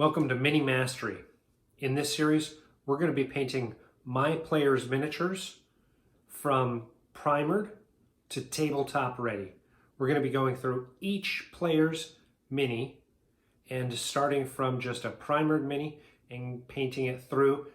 Welcome to Mini Mastery. In this series, we're going to be painting my players' miniatures from primered to tabletop ready. We're going to be going through each player's mini and starting from just a primered mini and painting it through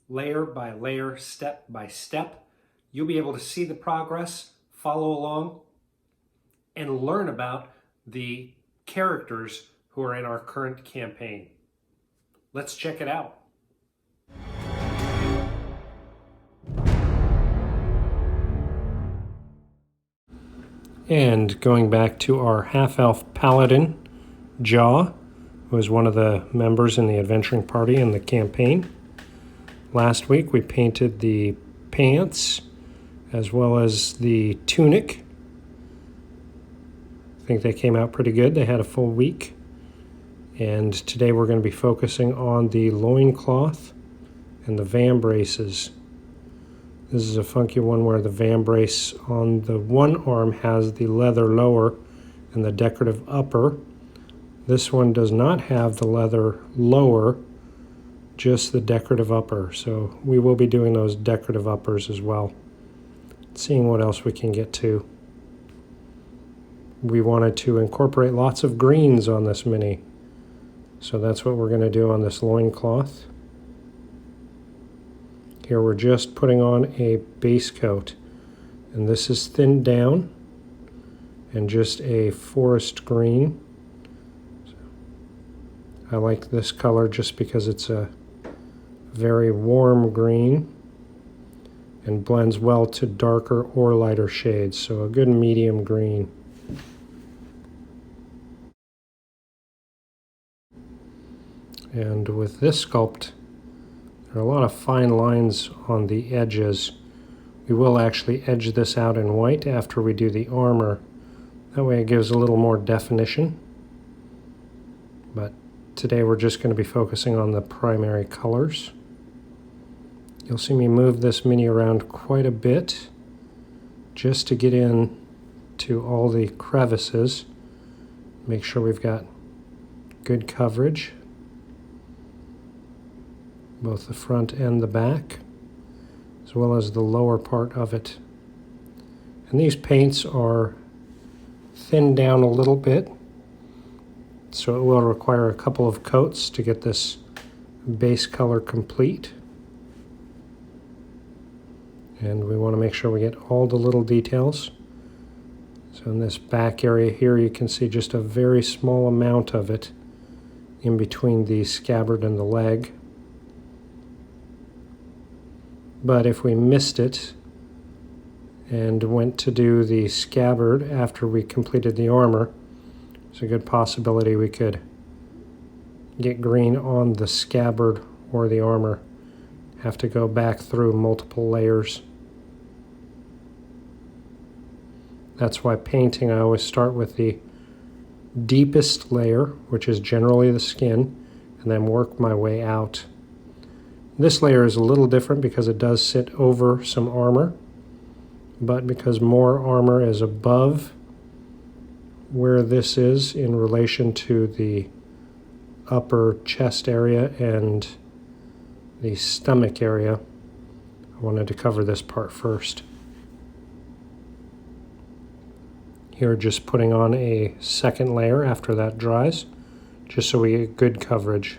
layer by layer, step by step. You'll be able to see the progress, follow along, and learn about the characters who are in our current campaign. Let's check it out. And going back to our half-elf paladin, Jah, who is one of the members in the adventuring party in the campaign. Last week we painted the pants as well as the tunic. I think they came out pretty good. They had a full week. And today we're going to be focusing on the loincloth and the Vambraces. This is a funky one where the Vambrace on the one arm has the leather lower and the decorative upper. This one does not have the leather lower, just the decorative upper. So we will be doing those decorative uppers as well. Seeing what else we can get to. We wanted to incorporate lots of greens on this mini. So that's what we're going to do on this loincloth. Here we're just putting on a base coat. And this is thinned down and just a forest green. I like this color just because it's a very warm green and blends well to darker or lighter shades. So a good medium green. And with this sculpt, there are a lot of fine lines on the edges. We will actually edge this out in white after we do the armor. That way it gives a little more definition. But today we're just going to be focusing on the primary colors. You'll see me move this mini around quite a bit just to get in to all the crevices. Make sure we've got good coverage. Both the front and the back, as well as the lower part of it. And these paints are thinned down a little bit, so it will require a couple of coats to get this base color complete. And we want to make sure we get all the little details. So in this back area here, you can see just a very small amount of it in between the scabbard and the leg. But if we missed it and went to do the scabbard after we completed the armor, there's a good possibility we could get green on the scabbard or the armor. Have to go back through multiple layers. That's why painting, I always start with the deepest layer, which is generally the skin, and then work my way out. This layer is a little different because it does sit over some armor, but because more armor is above where this is in relation to the upper chest area and the stomach area, I wanted to cover this part first. Here, just putting on a second layer after that dries, just so we get good coverage.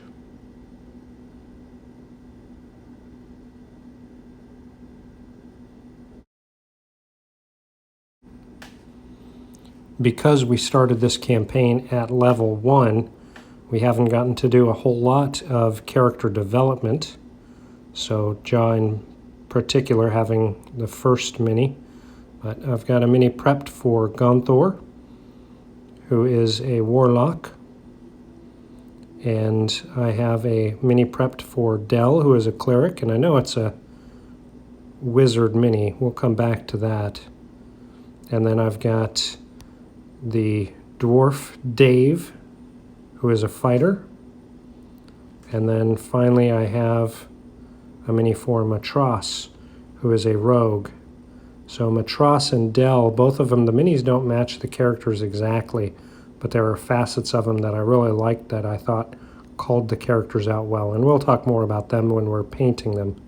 Because we started this campaign at level 1, we haven't gotten to do a whole lot of character development. So Jah in particular having the first mini. But I've got a mini prepped for Gonthor, who is a warlock. And I have a mini prepped for Del, who is a cleric. And I know it's a wizard mini. We'll come back to that. And then I've got the dwarf Dave, who is a fighter. And then finally I have a mini for Matras, who is a rogue. So Matras and Del, both of them, the minis don't match the characters exactly, but there are facets of them that I really liked that I thought called the characters out well, and we'll talk more about them when we're painting them.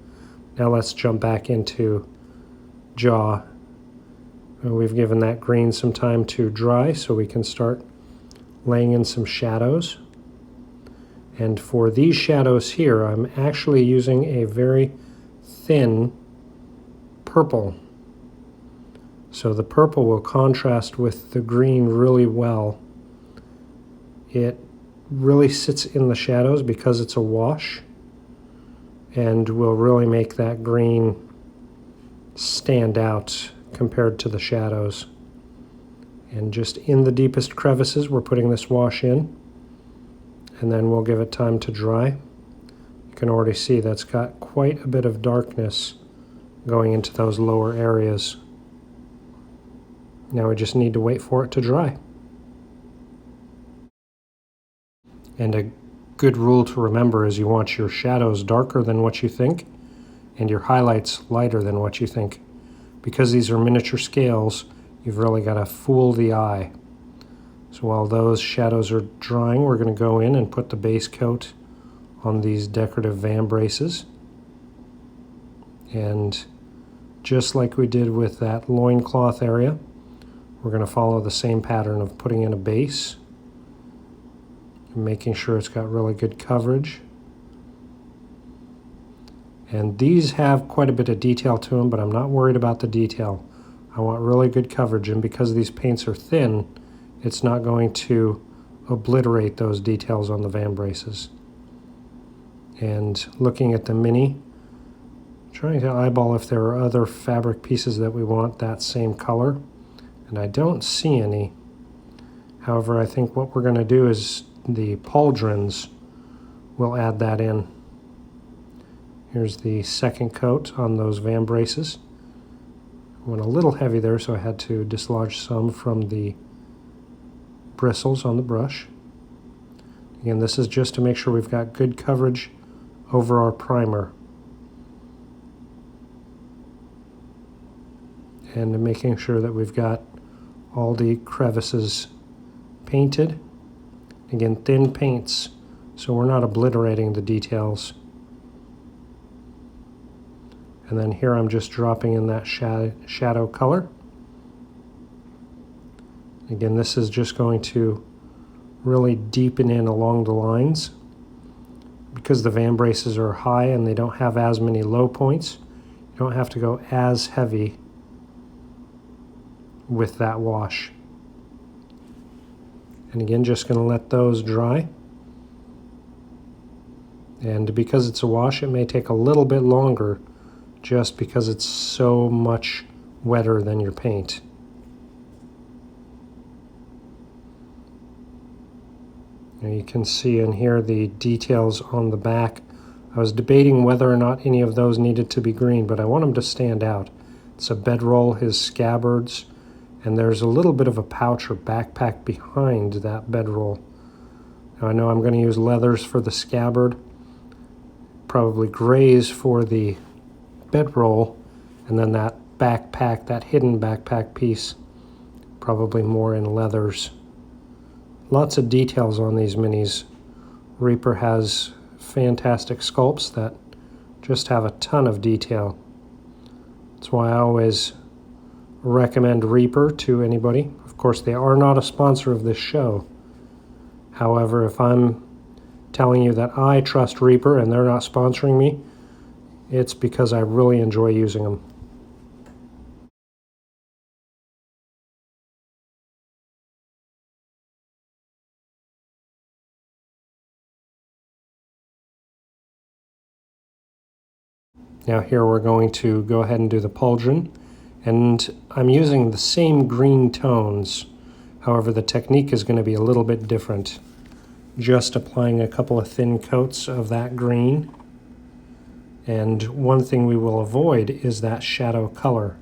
Now let's jump back into Jaw. We've given that green some time to dry, so we can start laying in some shadows. And for these shadows here, I'm actually using a very thin purple. So the purple will contrast with the green really well. It really sits in the shadows because it's a wash, and will really make that green stand out compared to the shadows. And just in the deepest crevices, we're putting this wash in, and then we'll give it time to dry. You can already see that's got quite a bit of darkness going into those lower areas. Now we just need to wait for it to dry. And a good rule to remember is you want your shadows darker than what you think and your highlights lighter than what you think. Because these are miniature scales, you've really got to fool the eye. So while those shadows are drying, we're going to go in and put the base coat on these decorative Vambraces. And just like we did with that loincloth area, we're going to follow the same pattern of putting in a base, making sure it's got really good coverage. And these have quite a bit of detail to them, but I'm not worried about the detail. I want really good coverage, and because these paints are thin, it's not going to obliterate those details on the Vambraces. And looking at the mini, trying to eyeball if there are other fabric pieces that we want that same color, and I don't see any. However, I think what we're going to do is the pauldrons will add that in. Here's the second coat on those Vambraces. Went a little heavy there, so I had to dislodge some from the bristles on the brush. Again, this is just to make sure we've got good coverage over our primer. And making sure that we've got all the crevices painted. Again, thin paints, so we're not obliterating the details. And then here I'm just dropping in that shadow color. Again, this is just going to really deepen in along the lines. Because the Vambraces are high and they don't have as many low points, you don't have to go as heavy with that wash. And again, just going to let those dry. And because it's a wash, it may take a little bit longer just because it's so much wetter than your paint. Now you can see in here the details on the back. I was debating whether or not any of those needed to be green, but I want them to stand out. It's a bedroll, his scabbards, and there's a little bit of a pouch or backpack behind that bedroll. Now I know I'm going to use leathers for the scabbard, probably grays for the bedroll, and then that backpack, that hidden backpack piece, probably more in leathers. Lots of details on these minis. Reaper has fantastic sculpts that just have a ton of detail. That's why I always recommend Reaper to anybody. Of course, they are not a sponsor of this show. However, if I'm telling you that I trust Reaper and they're not sponsoring me, it's because I really enjoy using them. Now here we're going to go ahead and do the pauldron, and I'm using the same green tones. However, the technique is going to be a little bit different. Just applying a couple of thin coats of that green. And one thing we will avoid is that shadow color,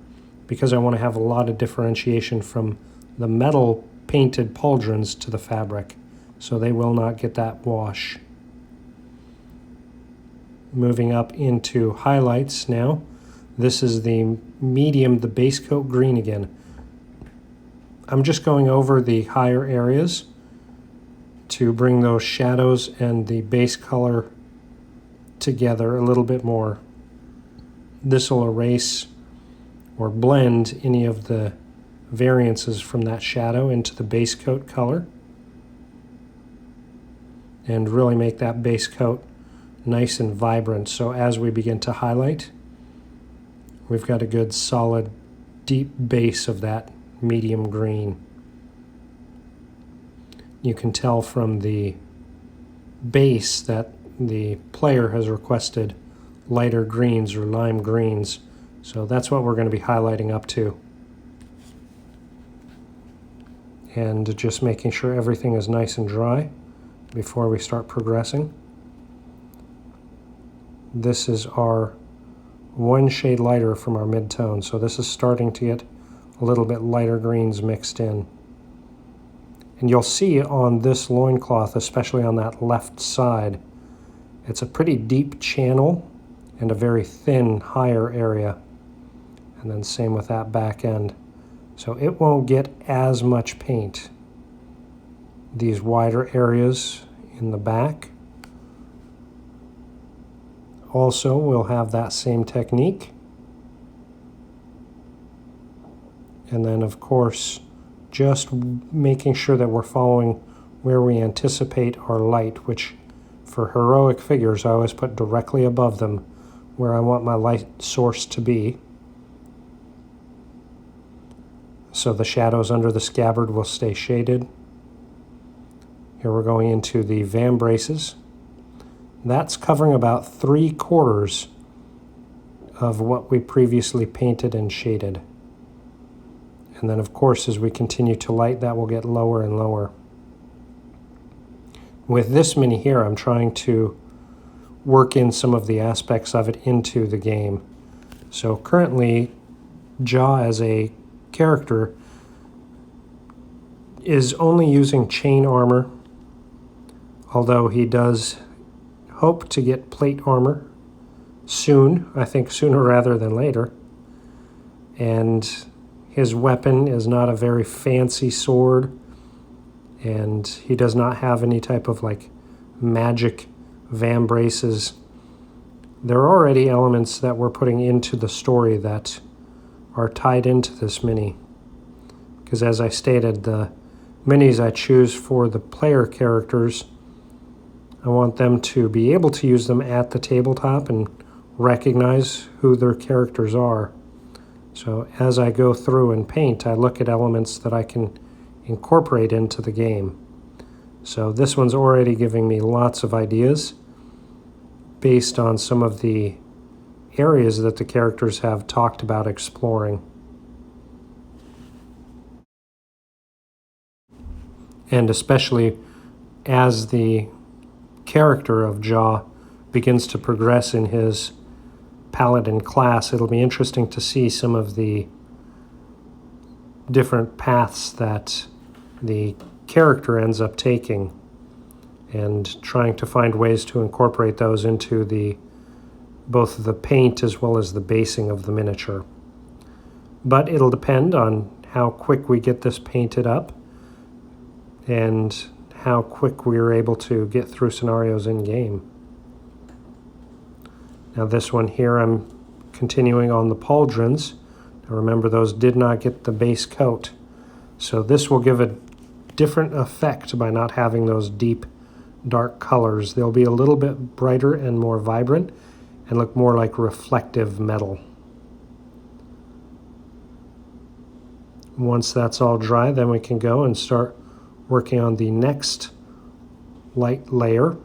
because I want to have a lot of differentiation from the metal painted pauldrons to the fabric, so they will not get that wash. Moving up into highlights now. This is the medium, the base coat green again. I'm just going over the higher areas to bring those shadows and the base color together a little bit more. This will erase or blend any of the variances from that shadow into the base coat color and really make that base coat nice and vibrant. So as we begin to highlight, we've got a good solid deep base of that medium green. You can tell from the base that the player has requested lighter greens or lime greens. So that's what we're going to be highlighting up to. And just making sure everything is nice and dry before we start progressing. This is our one shade lighter from our mid-tone, so this is starting to get a little bit lighter greens mixed in. And you'll see on this loincloth, especially on that left side, it's a pretty deep channel and a very thin, higher area. And then same with that back end. So it won't get as much paint. These wider areas in the back also will have that same technique. And then of course, just making sure that we're following where we anticipate our light, which for heroic figures, I always put directly above them where I want my light source to be. So the shadows under the scabbard will stay shaded. Here we're going into the Vambraces. That's covering about 3/4 of what we previously painted and shaded. And then of course, as we continue to light, that will get lower and lower. With this mini here, I'm trying to work in some of the aspects of it into the game. So currently, Jah as a character is only using chain armor, although he does hope to get plate armor soon, I think sooner rather than later. And his weapon is not a very fancy sword, and he does not have any type of like magic vambraces. There are already elements that we're putting into the story that are tied into this mini. Because as I stated, the minis I choose for the player characters, I want them to be able to use them at the tabletop and recognize who their characters are. So as I go through and paint, I look at elements that I can incorporate into the game. So this one's already giving me lots of ideas based on some of the areas that the characters have talked about exploring. And especially as the character of Jah begins to progress in his paladin class, it'll be interesting to see some of the different paths that the character ends up taking and trying to find ways to incorporate those into the both the paint as well as the basing of the miniature. But it'll depend on how quick we get this painted up and how quick we are able to get through scenarios in game. Now this one here, I'm continuing on the pauldrons. Now remember, those did not get the base coat. So this will give a different effect by not having those deep dark colors. They'll be a little bit brighter and more vibrant and look more like reflective metal. Once that's all dry, then we can go and start working on the next light layer.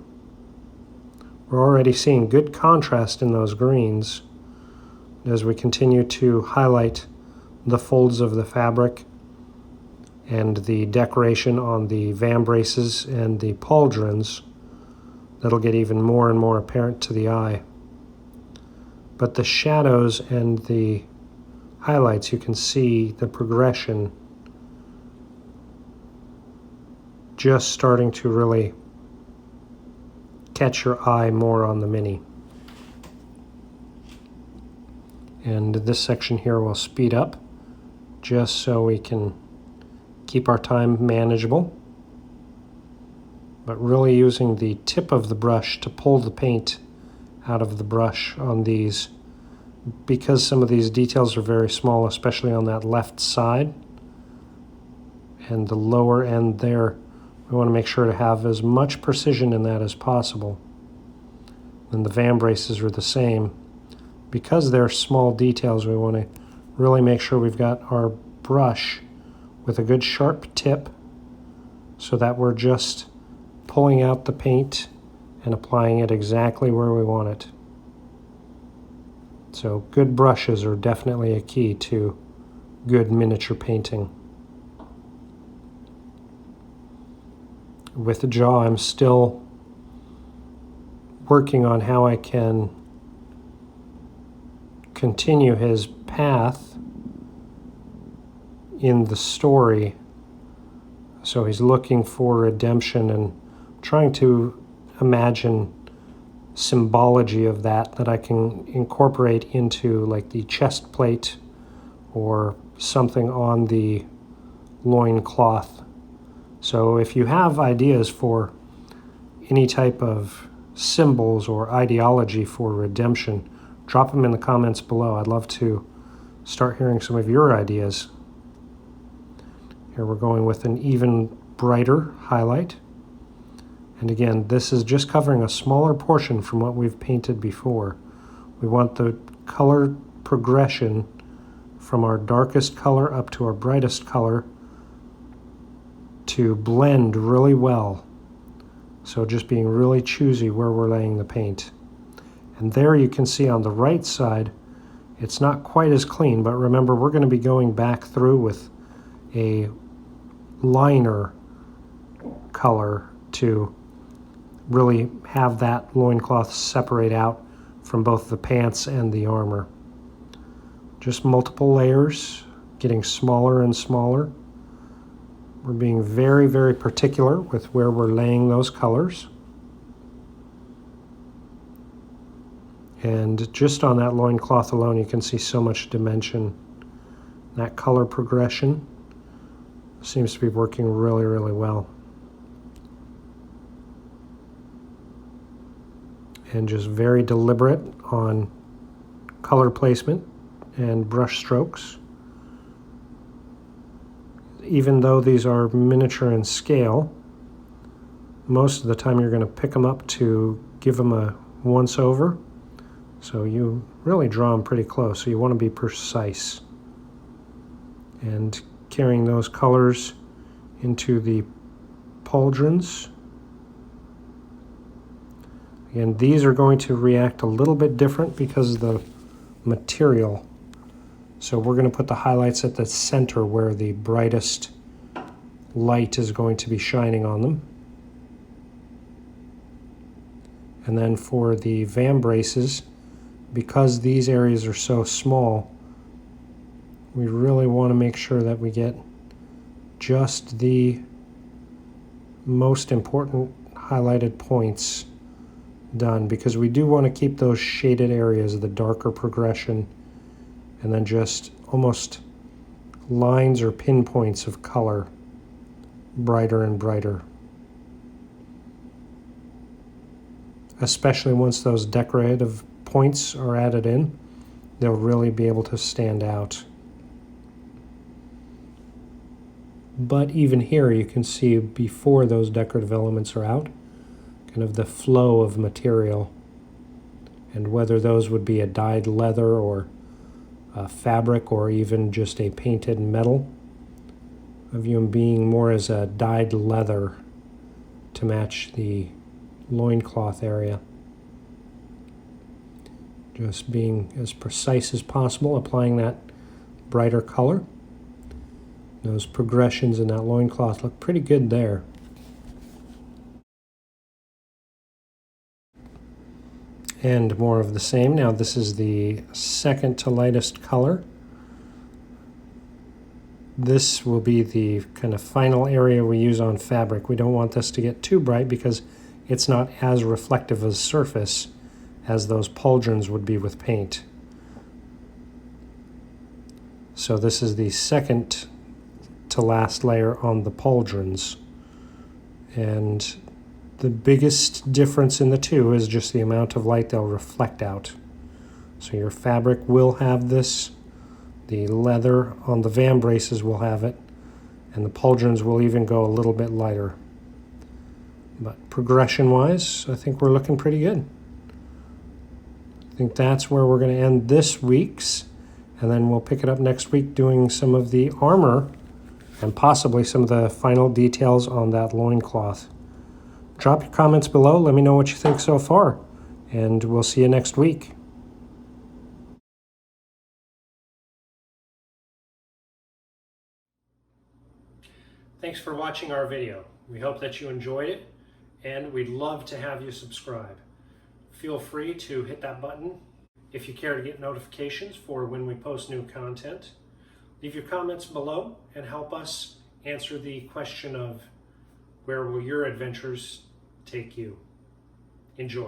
We're already seeing good contrast in those greens as we continue to highlight the folds of the fabric and the decoration on the vambraces and the pauldrons. That'll get even more and more apparent to the eye. But the shadows and the highlights, you can see the progression just starting to really catch your eye more on the mini. And this section here will speed up just so we can keep our time manageable. but really using the tip of the brush to pull the paint out of the brush on these, because some of these details are very small, especially on that left side and the lower end there. We want to make sure to have as much precision in that as possible. And the Vambraces are the same. Because they're small details, we want to really make sure we've got our brush with a good sharp tip so that we're just pulling out the paint and applying it exactly where we want it. So good brushes are definitely a key to good miniature painting. With the jaw, I'm still working on how I can continue his path in the story. So he's looking for redemption and trying to imagine symbology of that I can incorporate into like the chest plate or something on the loincloth. So if you have ideas for any type of symbols or ideology for redemption, drop them in the comments below. I'd love to start hearing some of your ideas. Here we're going with an even brighter highlight. And again, this is just covering a smaller portion from what we've painted before. We want the color progression from our darkest color up to our brightest color to blend really well. So just being really choosy where we're laying the paint. And there you can see on the right side, it's not quite as clean, but remember we're going to be going back through with a liner color to really have that loincloth separate out from both the pants and the armor. Just multiple layers, getting smaller and smaller. We're being very, very particular with where we're laying those colors. And just on that loincloth alone, you can see so much dimension. That color progression seems to be working really, really well. And just very deliberate on color placement and brush strokes. Even though these are miniature in scale, most of the time you're going to pick them up to give them a once over. So you really draw them pretty close, so you want to be precise. And carrying those colors into the pauldrons. Again, these are going to react a little bit different because of the material. So we're going to put the highlights at the center where the brightest light is going to be shining on them. And then for the Vambraces, because these areas are so small, we really want to make sure that we get just the most important highlighted points done, because we do want to keep those shaded areas, the darker progression, and then just almost lines or pinpoints of color, brighter and brighter. Especially once those decorative points are added in, they'll really be able to stand out. But even here you can see before those decorative elements are out, kind of the flow of material, and whether those would be a dyed leather or a fabric or even just a painted metal. I view them being more as a dyed leather to match the loincloth area. Just being as precise as possible, applying that brighter color. Those progressions in that loincloth look pretty good there. And more of the same. Now this is the second to lightest color. This will be the kind of final area we use on fabric. We don't want this to get too bright because it's not as reflective a surface as those pauldrons would be with paint. So this is the second to last layer on the pauldrons. And The biggest difference in the two is just the amount of light they'll reflect out. So your fabric will have this, the leather on the Vambraces will have it, and the Pauldrons will even go a little bit lighter. But progression-wise, I think we're looking pretty good. I think that's where we're going to end this week's, and then we'll pick it up next week doing some of the armor and possibly some of the final details on that loincloth. Drop your comments below. Let me know what you think so far, and we'll see you next week. Thanks for watching our video. We hope that you enjoyed it, and we'd love to have you subscribe. Feel free to hit that button if you care to get notifications for when we post new content. Leave your comments below and help us answer the question of where will your adventures take you. Enjoy.